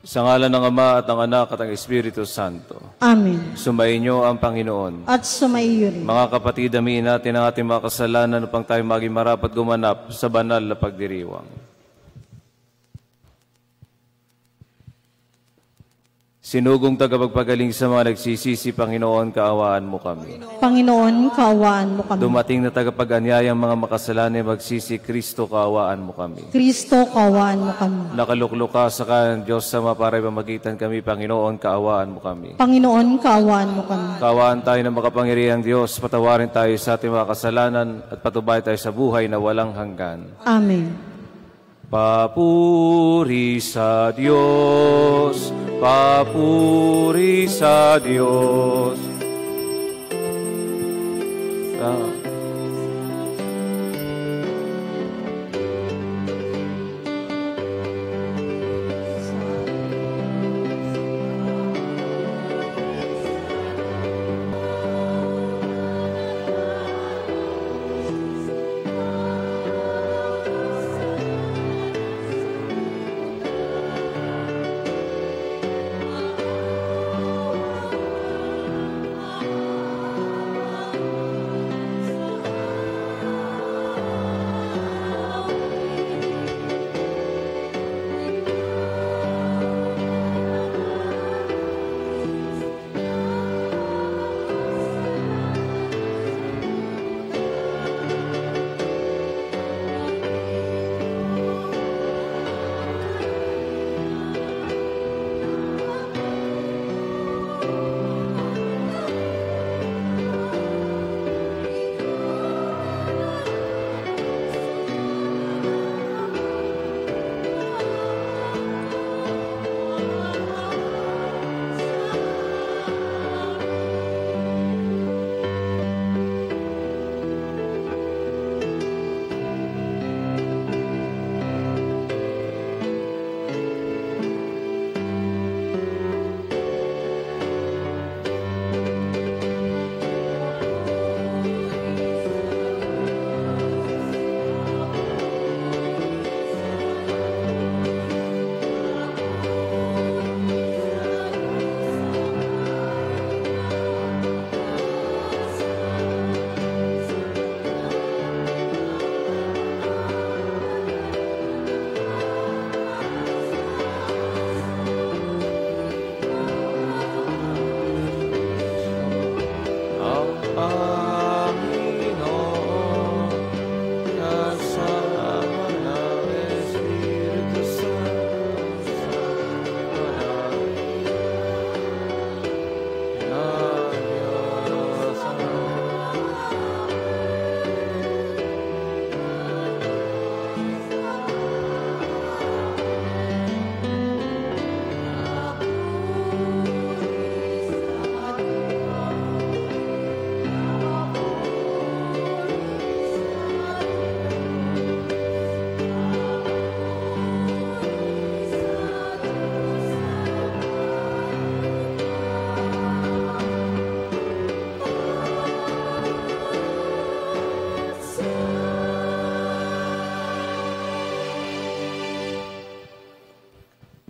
Sa ngalan ng Ama at ng Anak at ng Espiritu Santo. Amen. Sumainyo ang Panginoon. At sumaiyo rin. Mga kapatid, aminin natin ang ating mga kasalanan upang tayo maging marapat gumanap sa banal na pagdiriwang. Sinugong tagapagpagaling sa mga nagsisisi, Panginoon, kaawaan mo kami. Panginoon, kaawaan mo kami. Dumating na tagapag-anyayang mga makasalanay magsisi, Kristo, kaawaan mo kami. Kristo, kaawaan mo kami. Nakaluklok ka sa kanan Diyos sama para ipamagitan kami, Panginoon, kaawaan mo kami. Panginoon, kaawaan mo kami. Kaawaan tayo ng makapangyarihang Diyos, patawarin tayo sa ating mga kasalanan at patubay tayo sa buhay na walang hanggan. Amen. Papuri sa Diyos, papuri sa Diyos.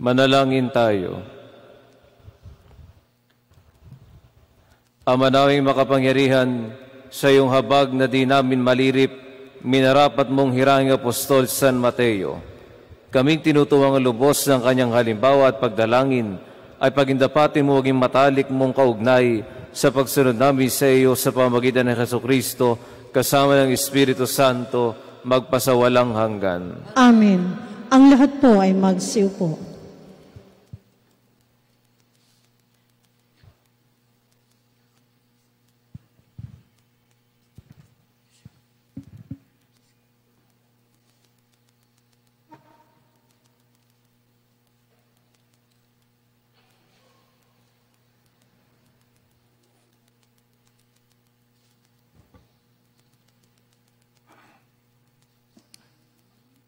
Manalangin tayo. Ama naming makapangyarihan, sa iyong habag na di namin malirip, minarapat mong hiranging Apostol San Mateo. Kaming tinutuwang lubos ng kanyang halimbawa at pagdalangin, ay pagindapatin mo maging matalik mong kaugnay sa pagsunod namin sa iyo sa pamamagitan ng Jesucristo, kasama ng Espiritu Santo, magpasawalang hanggan. Amen. Ang lahat po ay magsiupo.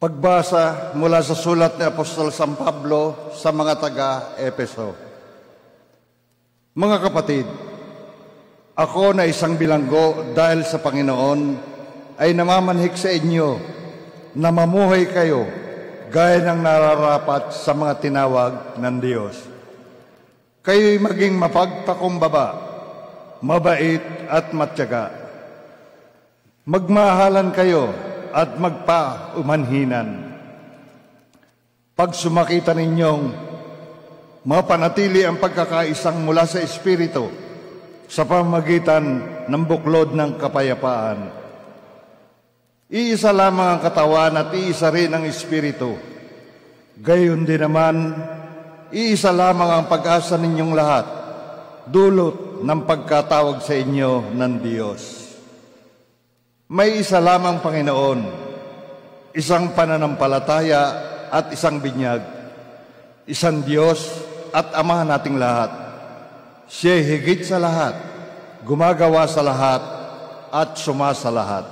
Pagbasa mula sa sulat ni Apostol San Pablo sa mga taga-Epeso. Mga kapatid, ako na isang bilanggo dahil sa Panginoon ay namamanhik sa inyo na mamuhay kayo gaya ng nararapat sa mga tinawag ng Diyos. Kayo'y maging mapagpakumbaba, mabait at matyaga. Magmahalan kayo at magpaumanhinan. Pag sumakita ninyong mapanatili ang pagkakaisang mula sa Espiritu sa pamamagitan ng buklod ng kapayapaan. Iisa lamang ang katawan at iisa rin ang Espiritu. Gayon din naman, iisa lamang ang pag-asa ninyong lahat, dulot ng pagkatawag sa inyo ng Diyos. May isa lamang Panginoon, isang pananampalataya at isang binyag, isang Diyos at Ama nating lahat. Siya'y higit sa lahat, gumagawa sa lahat at sumasa lahat.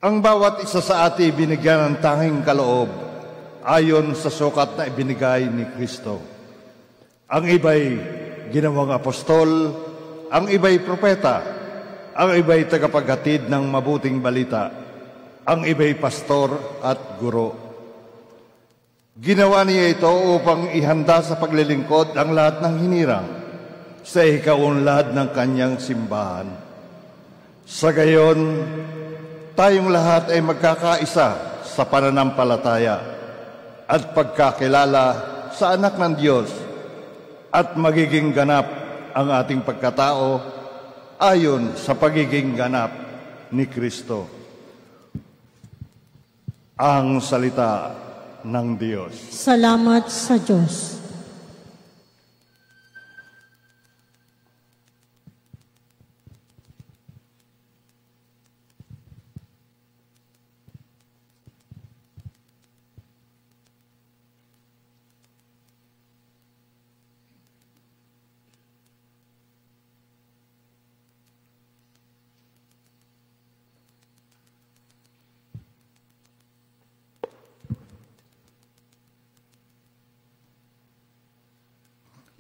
Ang bawat isa sa atin binigyan ng tanging kaloob ayon sa sukat na ibinigay ni Kristo. Ang iba'y ginawang apostol, ang iba'y propeta, ang iba'y tagapaghatid ng mabuting balita, ang iba'y pastor at guro. Ginawa niya ito upang ihanda sa paglilingkod ang lahat ng hinirang sa ikaunlad ng kanyang simbahan. Sa gayon, tayong lahat ay magkakaisa sa pananampalataya at pagkakilala sa anak ng Diyos at magiging ganap ang ating pagkatao ayon sa pagiging ganap ni Kristo. Ang salita ng Diyos. Salamat sa Diyos.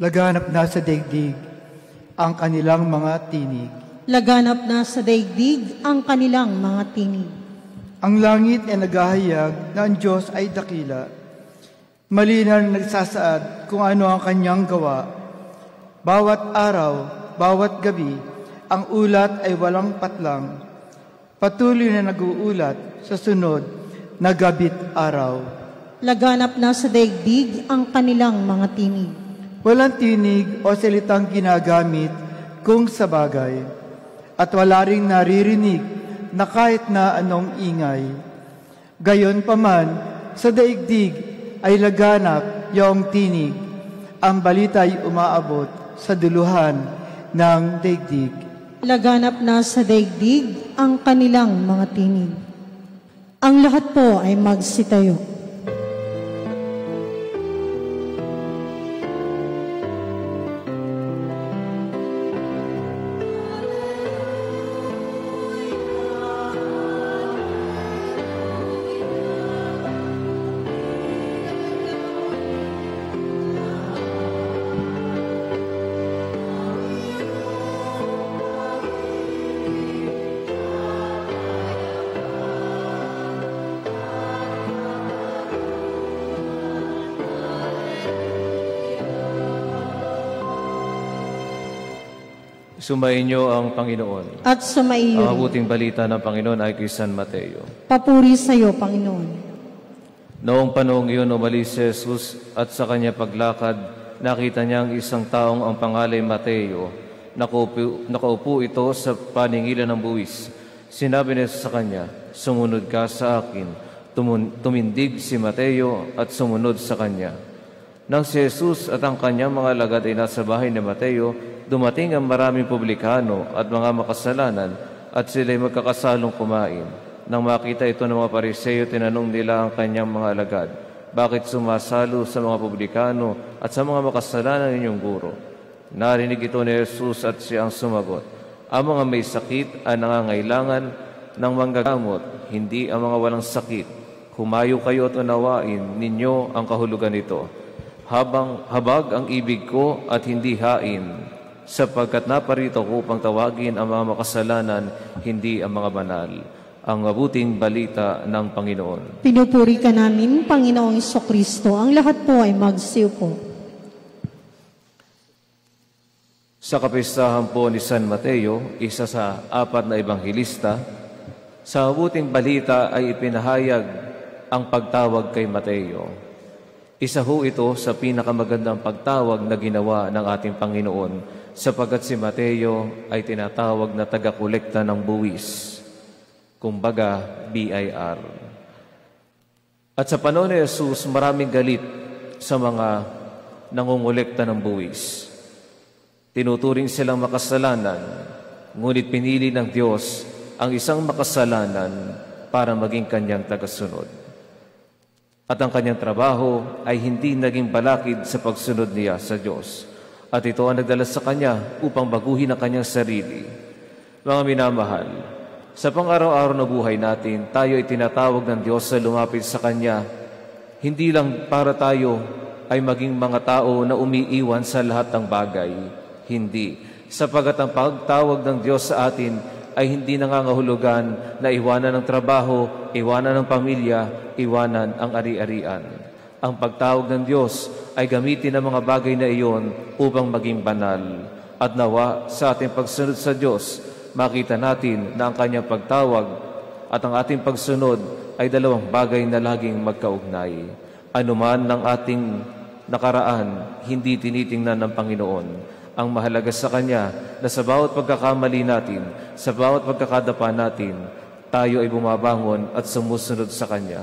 Laganap na sa daigdig ang kanilang mga tinig. Laganap na sa daigdig ang kanilang mga tinig. Ang langit ay naghahayag na ang Diyos ay dakila. Malinaw na nagsasaad kung ano ang kanyang gawa. Bawat araw, bawat gabi, ang ulat ay walang patlang. Patuloy na nag-uulat sa sunod na gabit araw. Laganap na sa daigdig ang kanilang mga tinig. Walang tinig o salitang ginagamit kung sa bagay, at wala ring naririnig na kahit na anong ingay. Gayon paman, sa daigdig ay laganap yung tinig. Ang balita ay umaabot sa duluhan ng daigdig. Laganap na sa daigdig ang kanilang mga tinig. Ang lahat po ay magsitayo. Sumainyo ang Panginoon. At sumaiyo. Ang mabuting balita ng Panginoon ay kay San Mateo. Papuri sa iyo, Panginoon. Noong panahong iyon, umalis si Jesus at sa kanya paglakad, nakita niya ang isang taong ang pangalay Mateo. Nakaupo ito sa paningilan ng buwis. Sinabi niya sa kanya, "Sumunod ka sa akin." Tumindig si Mateo at sumunod sa kanya. Nang si Jesus at ang kanyang mga alagad ay nasa bahay ni Mateo, dumating ang maraming publikano at mga makasalanan at sila'y magkakasalong kumain. Nang makita ito ng mga Pariseo, tinanong nila ang kanyang mga alagad, "Bakit sumasalo sa mga publikano at sa mga makasalanan ninyong guro?" Narinig ito ni Jesus at siyang sumagot, "Ang mga may sakit ay nangangailangan ng manggagamot, hindi ang mga walang sakit. Humayo kayo at unawain ninyo ang kahulugan nito. Habag ang ibig ko at hindi hain, sapagkat naparito ko upang tawagin ang mga makasalanan, hindi ang mga banal." ang mabuting balita ng Panginoon. Pinupuri ka namin, Panginoong Jesucristo. Ang lahat po ay magsiupo. Sa kapistahan po ni San Mateo, isa sa 4 na ebanghelista, sa mabuting balita ay ipinahayag ang pagtawag kay Mateo. Isa ho ito sa pinakamagandang pagtawag na ginawa ng ating Panginoon, sapagkat si Mateo ay tinatawag na taga-kolekta ng buwis. Kumbaga, BIR. At sa panahon ni Jesus, maraming galit sa mga nangungulekta ng buwis. Tinuturing silang makasalanan, ngunit pinili ng Diyos ang isang makasalanan para maging kanyang tagasunod. At ang kanyang trabaho ay hindi naging balakid sa pagsunod niya sa Diyos. At ito ang nagdala sa kanya upang baguhin ang kanyang sarili. Mga minamahal, sa pang-araw-araw na buhay natin, tayo ay tinatawag ng Diyos sa lumapit sa Kanya, hindi lang para tayo ay maging mga tao na umiiwan sa lahat ng bagay. Hindi. Sapagat ang pagtawag ng Diyos sa atin ay hindi nangangahulugan na iwanan ng trabaho, iwanan ng pamilya, iwanan ang ari-arian. Ang pagtawag ng Diyos ay gamitin ang mga bagay na iyon upang maging banal. At nawa sa ating pagsunod sa Diyos, makita natin na ang kanyang pagtawag at ang ating pagsunod ay dalawang bagay na laging magkaugnay. Anuman ng ating nakaraan, hindi tinitingnan ng Panginoon. Ang mahalaga sa Kanya na sa bawat pagkakamali natin, sa bawat pagkakadapa natin, tayo ay bumabangon at sumusunod sa Kanya.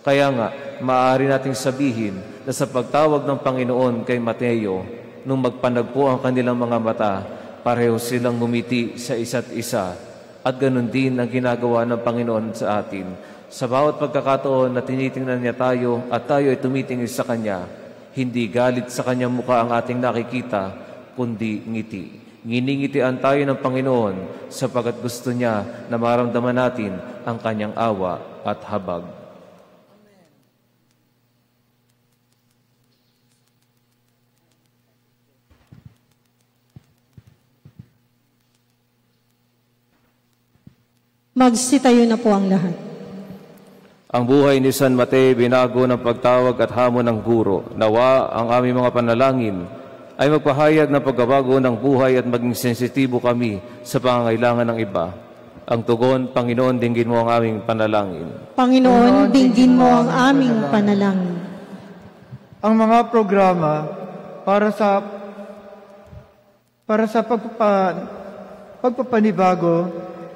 Kaya nga, maaari nating sabihin na sa pagtawag ng Panginoon kay Mateo, nung magpanagpo ang kanilang mga mata, pareho silang ngumiti sa isa't isa at ganun din ang ginagawa ng Panginoon sa atin. Sa bawat pagkakataon na tinitingnan niya tayo at tayo ay tumitingin sa Kanya, hindi galit sa Kanyang mukha ang ating nakikita, kundi ngiti. Nginingitian tayo ng Panginoon sapagkat gusto niya na maramdaman natin ang Kanyang awa at habag. Magsitayo na po ang lahat. Ang buhay ni San Mateo binago ng pagtawag at hamon ng guro. Nawa ang aming mga panalangin ay magpahayag ng pagbabago ng buhay at maging sensitibo kami sa pangangailangan ng iba. Ang tugon, Panginoon, dinggin mo ang aming panalangin. Panginoon, dinggin mo ang aming panalangin. Ang mga programa para sa pagpapanibago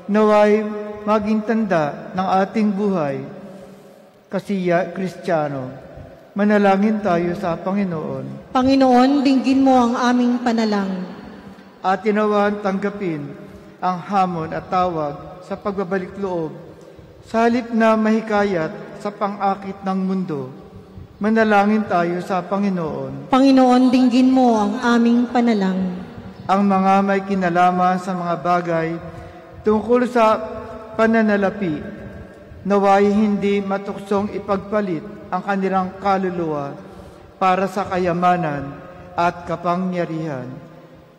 naway maging tanda ng ating buhay, kasiya Kristiyano. Manalangin tayo sa Panginoon. Panginoon, dinggin mo ang aming panalangin. At tinawan tanggapin ang hamon at tawag sa pagbabalik loob. Sa halip na mahikayat sa pang-akit ng mundo, manalangin tayo sa Panginoon. Panginoon, dinggin mo ang aming panalangin. Ang mga may kinalaman sa mga bagay tungkol sa pananalapi, naway hindi matuksong ipagpalit ang kanilang kaluluwa para sa kayamanan at kapangyarihan.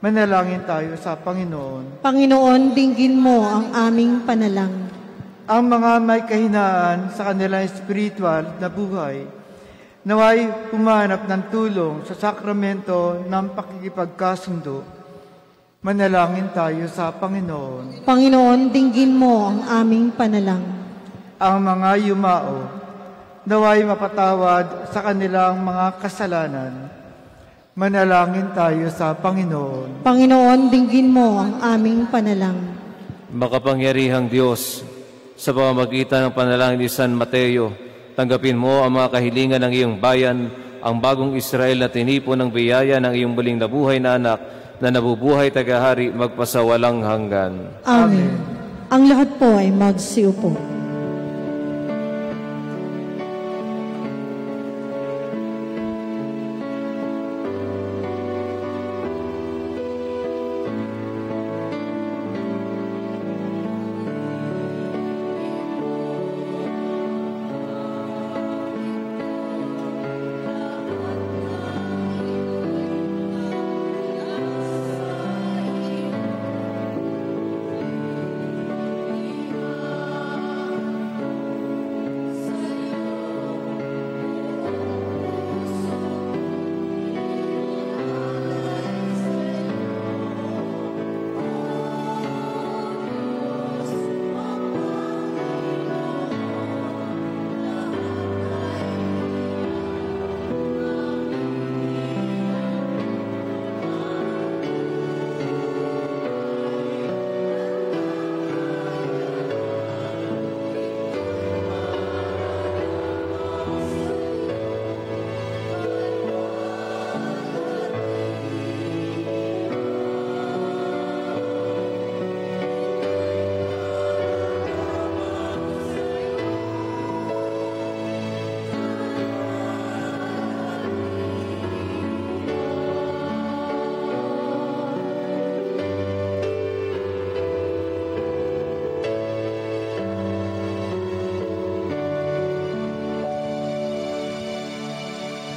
Manalangin tayo sa Panginoon. Panginoon, dinggin mo ang aming panalangin. Ang mga may kahinaan sa kanilang spiritual na buhay, naway humanap ng tulong sa sakramento ng pakikipagkasundo. Manalangin tayo sa Panginoon. Panginoon, dinggin mo ang aming panalangin. Ang mga yumao, naway mapatawad sa kanilang mga kasalanan. Manalangin tayo sa Panginoon. Panginoon, dinggin mo ang aming panalangin. Makapangyarihang Diyos, sa pamamagitan ng panalangin ni San Mateo, tanggapin mo ang mga kahilingan ng iyong bayan, ang bagong Israel na tinipon ng biyaya ng iyong muling nabuhay na anak, na nabubuhay tagahari magpasawalang hanggan. Amen. Ang lahat po ay magsiupo.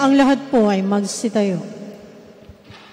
Ang lahat po ay magsitayo.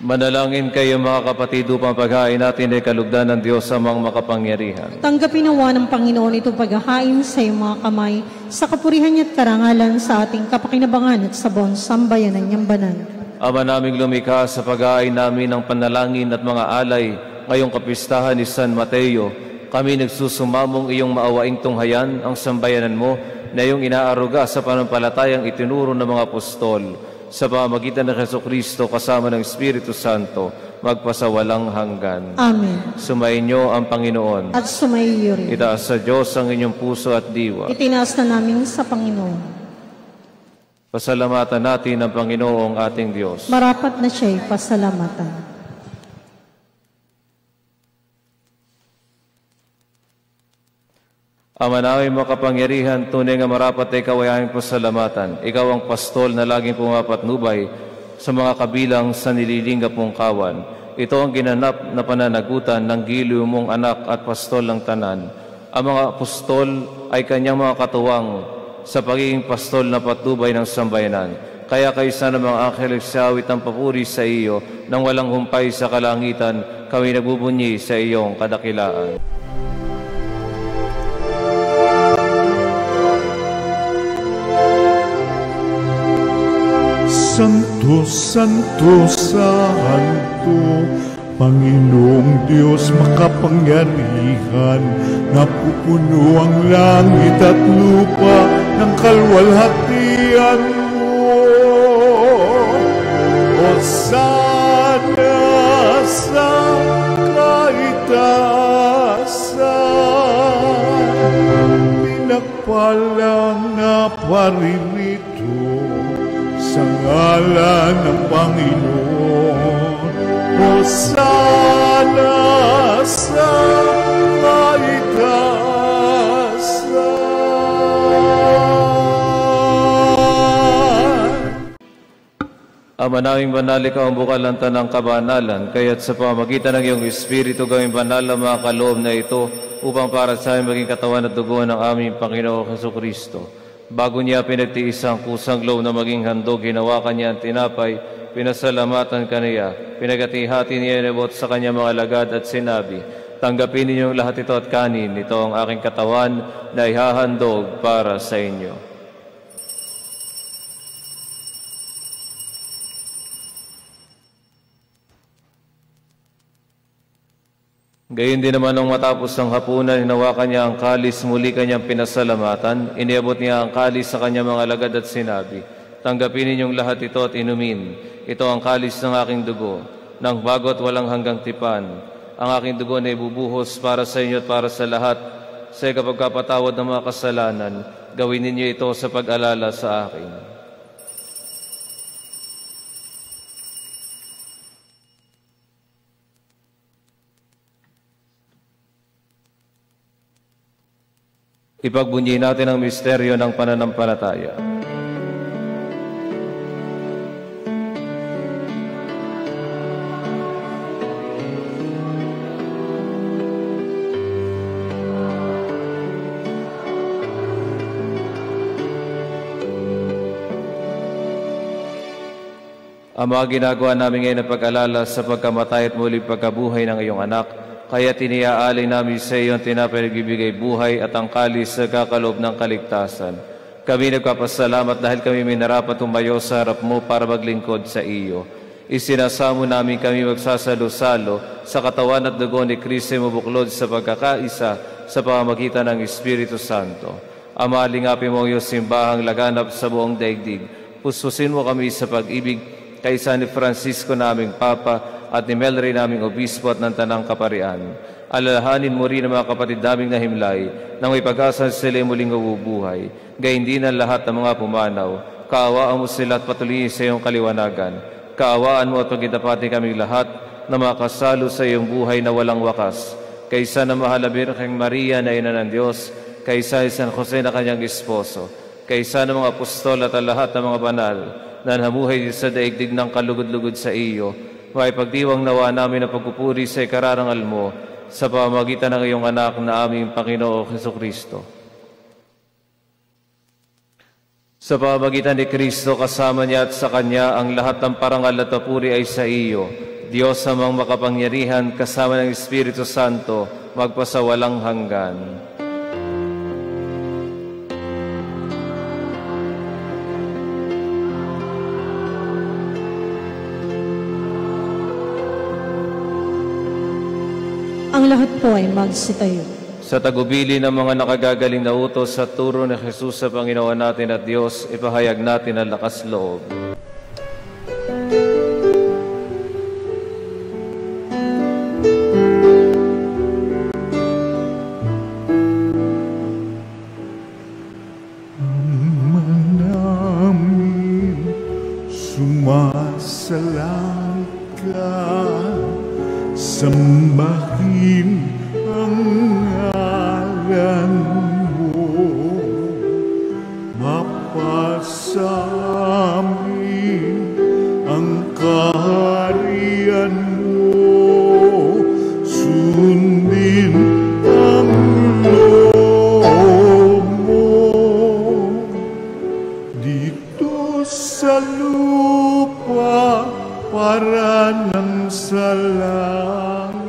Manalangin kayo mga kapatid upang paghain natin ay kalugdan ng Diyos amang makapangyarihan. Tanggapin nawa ng Panginoon itong paghahain sa iyong mga kamay sa kapurihan niya at karangalan sa ating kapakinabangan at sa buong sambayanan niyang banal. Ama naming lumikha, sa paghahain namin ng panalangin at mga alay ngayong kapistahan ni San Mateo, kami nagsusumamong iyong maawaing tunghayan ang sambayanan mo na iyong inaaruga sa panampalatayang itinuro ng mga apostol sa pamamagitan ng Jesucristo kasama ng Espiritu Santo, magpasawalang hanggan. Amen. Sumainyo ang Panginoon. At sumaiyo rin. Itaas sa Diyos ang inyong puso at diwa. Itinaas na namin sa Panginoon. Pasalamatan natin ang Panginoong ating Diyos. Marapat na siya'y pasalamatan. Ama namin makapangyarihan, tunay nga marapat ay kawayahin pasalamatan. Ikaw ang pastol na laging pumapatnubay sa mga kabilang sa nililingap mong kawan. Ito ang ginanap na pananagutan ng giliw mong anak at pastol ng tanan. Ang mga apostol ay kanyang mga katuwang sa pagiging pastol na patnubay ng sambayanan. Kaya kaysa ng mga anghel siyawit ang papuri sa iyo nang walang humpay sa kalangitan, kami nagbubunyi sa iyong kadakilaan. Santo, Santo, Santo, Panginoong Diyos makapangyarihan, napupuno ang langit at lupa ng kalwalhatian mo. Hosana sa kaitaasan, pinagpalang na paririto sa ngalan ng Panginoon. Hosana sa kaitaasan. Ama naming banal, ikaw ang bukal ng tanang kabanalan, kaya't sa pamamagitan ng iyong Espiritu gawing banal ang mga kaloob na ito upang para sa amin maging katawan at dugo ng aming Panginoong Jesucristo. Bago niya pinagtiis ang kusang loob na maging handog, hinawakan niya ang tinapay, pinasalamatan kaniya, pinagati-hati niya inabot sa kanya mga lagad at sinabi, tanggapin ninyong lahat ito at kanin, ito ang aking katawan na ihahandog para sa inyo. Gayon din naman nung matapos ng hapunan, hinawakan niya ang kalis, muli kanyang pinasalamatan, iniabot niya ang kalis sa kanyang mga lagad at sinabi, tanggapin ninyong lahat ito at inumin. Ito ang kalis ng aking dugo, ng bago at walang hanggang tipan. Ang aking dugo na ibubuhos para sa inyo at para sa lahat, sa ikapagkapatawad ng mga kasalanan. Gawin ninyo ito sa pag-alala sa akin. Ipagbunyi natin ang misteryo ng pananampalataya. Ang mga ginagawa namin ngayon na pag-alala sa pagkamatay at muling pagkabuhay ng iyong anak, kaya tiniaalay namin sa iyo ang tinapay nagbibigay buhay at ang kalis sa kakaloob ng kaligtasan. Kami nagpapasalamat dahil kami minarapat tumayo sa harap mo para maglingkod sa iyo. Isinasamo namin kami magsasalo-salo sa katawan at dugo ni Kristo mabuklod sa pagkakaisa sa pamamagitan ng Espiritu Santo. Ama, lingapin mo ang iyong simbahang laganap sa buong daigdig. Puspusin mo kami sa pag-ibig kaysa ni Francisco naming Papa at ni Melry naming Obispo at ng Tanang Kaparian. Alalahanin mo rin ang mga kapatid naming nahimlay na may pag-asa sila muling mabubuhay. Gayon din ang lahat ng mga pumanaw. Kaawaan mo sila at patuloyin sa iyong kaliwanagan. Kaawaan mo at pagkitapati kaming lahat na makasalo sa iyong buhay na walang wakas. Kaysa na mahal na Birheng Maria na ina ng Diyos, kaysa San Jose na kanyang esposo, kaysa ng mga apostol at ang lahat ng mga banal na namuhay sa daigdig ng kalugod-lugod sa iyo, maipagdiwang nawa namin ang pagpupuri sa ikararangal mo sa pamamagitan ng iyong anak na aming Panginoong Jesucristo. Sa pamamagitan ni Kristo, kasama niya at sa Kanya, ang lahat ng parangal at papuri ay sa iyo, Diyos amang makapangyarihan, kasama ng Espiritu Santo, magpasawalang hanggan. Ang lahat po ay magsitayo. Sa tagubili ng mga nakagagaling na utos sa turo ni Jesus sa Panginoon natin at Diyos, ipahayag natin ang lakas loob. Namin sumasalang ka, sambahin ang ngalan mo, mapasamin ang kaharian mo, sundin ang loob mo dito sa lupa para nang sa langit.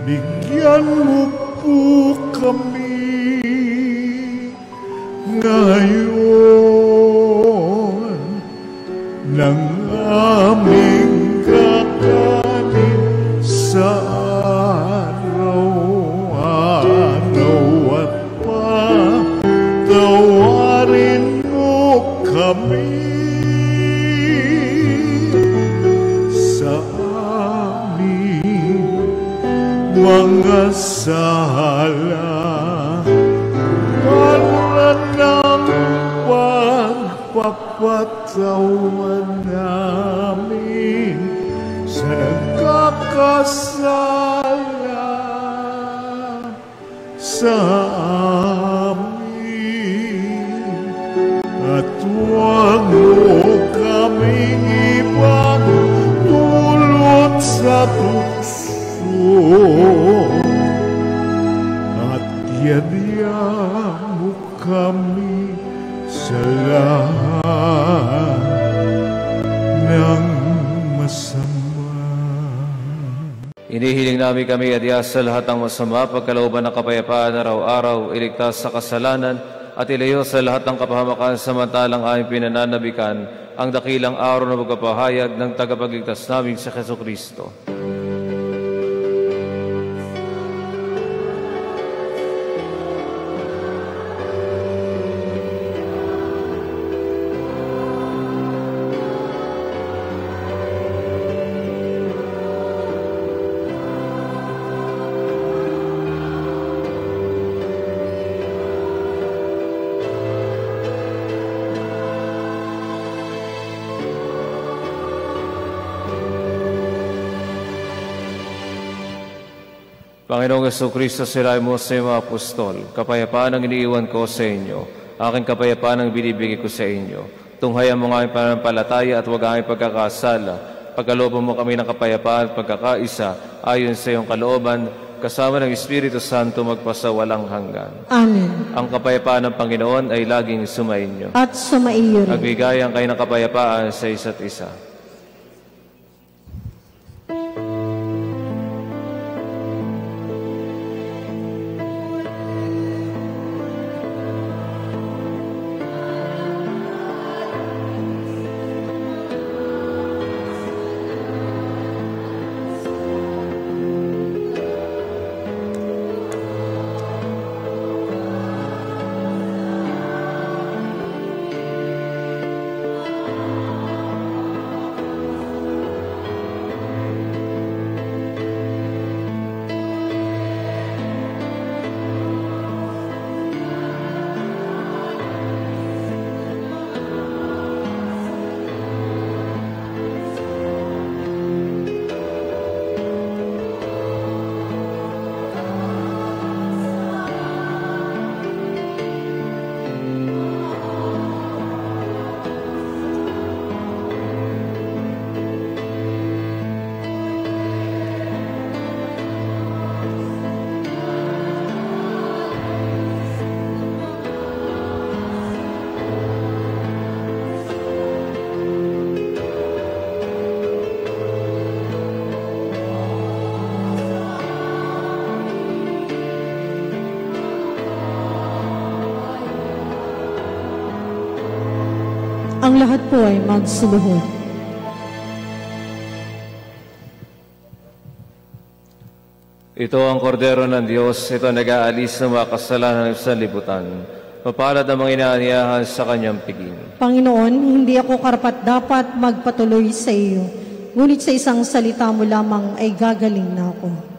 Bigyan mo po kami ngayon ng aming kakanin sa araw-araw at patawarin mo kami sa aming mga sala, para ng pagpapatawan namin sa nagkakasala sa amin, at huwag mo kaming ipagdulot sa tukso, at yadya mo kami sa lahat ng masama. Inihiling namin kami adya sa lahat ng masama, pagkalooban ng kapayapaan araw-araw, iligtas sa kasalanan, at ilayo sa lahat ng kapahamakan samantalang aming pinananabikan ang dakilang araw na magpapahayag ng tagapagligtas namin sa Jesucristo. Panginoong Jesucristo, sirain mo sa iyong mga apostol, kapayapaan ang iniiwan ko sa inyo, aking kapayapaan ang binibigay ko sa inyo. Tunghayan mo nga ang pananampalataya at huwag ang pagkakasala. Pagkalooban mo kami ng kapayapaan at pagkakaisa, ayon sa iyong kalooban, kasama ng Espiritu Santo magpasawalang hanggan. Amen. Ang kapayapaan ng Panginoon ay laging sumainyo. At sumaiyo rin. Nagbigayan kayo ng kapayapaan sa isa't isa. lahat po ay magsuluhod. Ito ang kordero ng Diyos, ito nag-aalis ng mga kasalanan ng sanlibutan. Mapalad ang mga inaaniyahan sa kanyang piging. Panginoon, hindi ako karapat-dapat magpatuloy sa iyo, ngunit sa isang salita mo lamang ay gagaling na ako.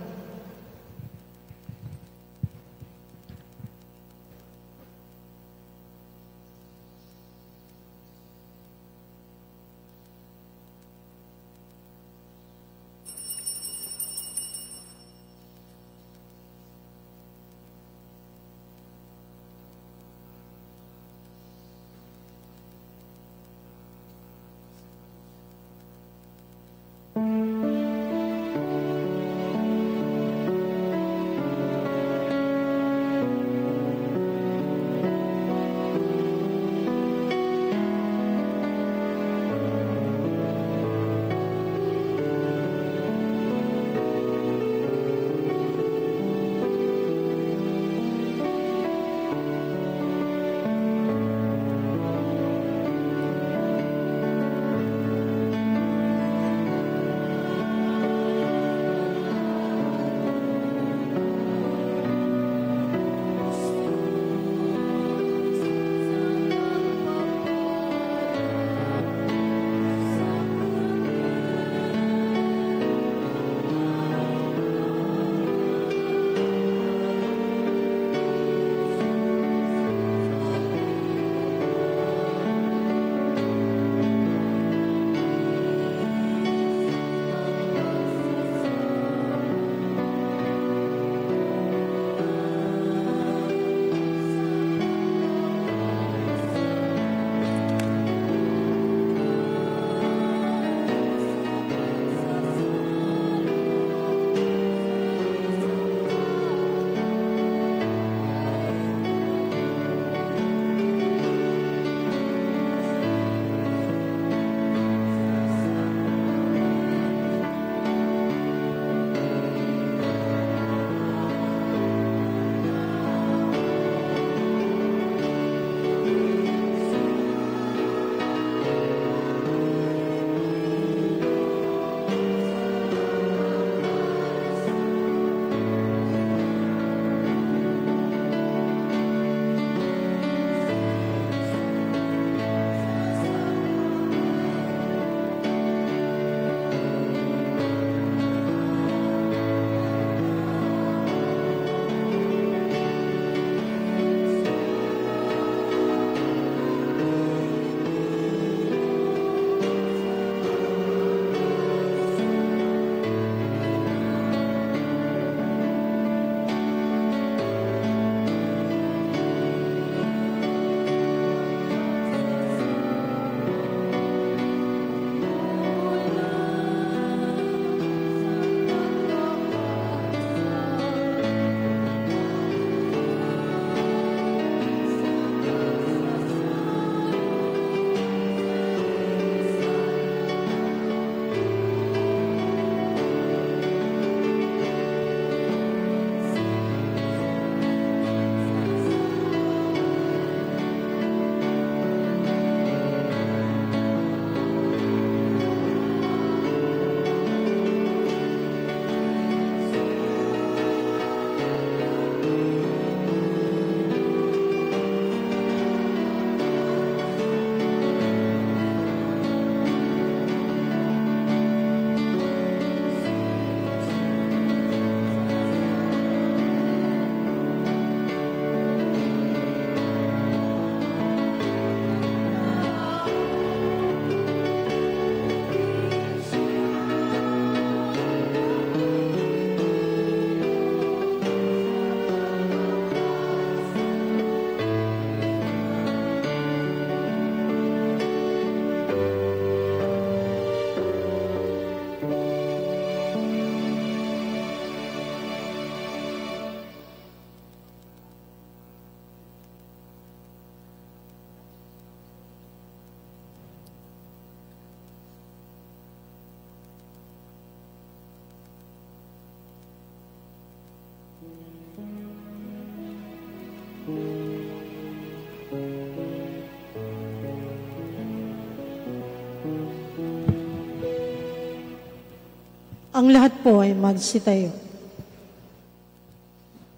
Ang lahat po ay magsitayo.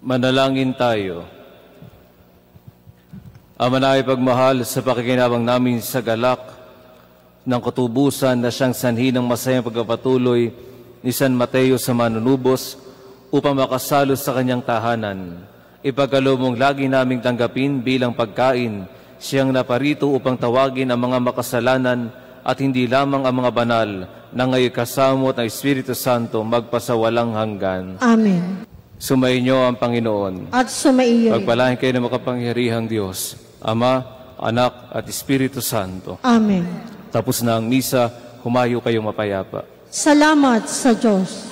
Manalangin tayo. Ama na ipagmahal sa pakikinabang namin sa galak ng katubusan na siyang sanhi ng masayang pagpapatuloy ni San Mateo sa manunubos upang makasalo sa kanyang tahanan. Ipagkaloob mong lagi naming tanggapin bilang pagkain siyang naparito upang tawagin ang mga makasalanan at hindi lamang ang mga banal na ngayon kasamot ng Espiritu Santo magpasawalang hanggan. Amen. Sumainyo ang Panginoon. At sumaiyo. Pagpalain kayo ng makapangyarihang Diyos, Ama, Anak, at Espiritu Santo. Amen. Tapos na ang misa, humayo kayong mapayapa. Salamat sa Diyos.